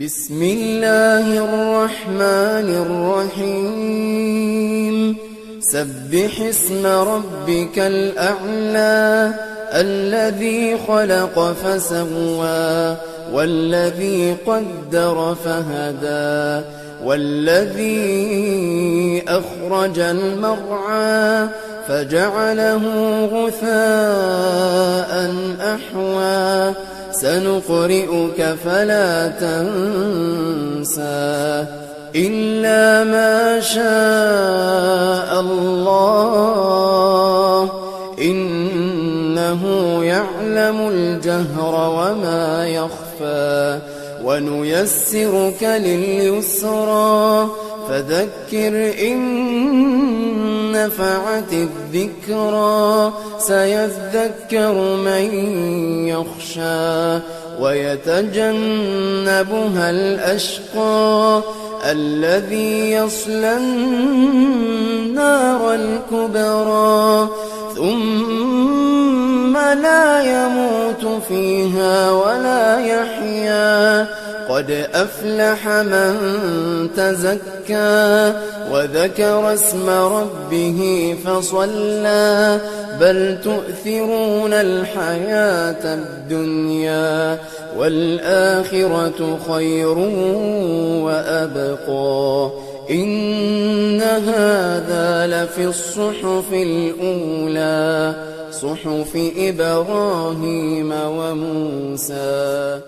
بسم الله الرحمن الرحيم سبح اسم ربك الأعلى الذي خلق فسوى والذي قدر فهدى والذي أخرج المرعى فجعله غثاء أحوى سنقرئك فلا تنسى إلا ما شاء الله إنه يعلم الجهر وما يخفى ونيسرك لليسرى فذكر إن نفعت الذكرى سيذكر من يخشى ويتجنبها الأشقى الذي يصلى النار الكبرى ثم لا يموت فيها ولا يحيا قد أفلح من تزكى وذكر اسم ربه فصلى بل تؤثرون الحياة الدنيا والآخرة خير وأبقى إن هذا لفي الصحف الأولى صحف إبراهيم وموسى.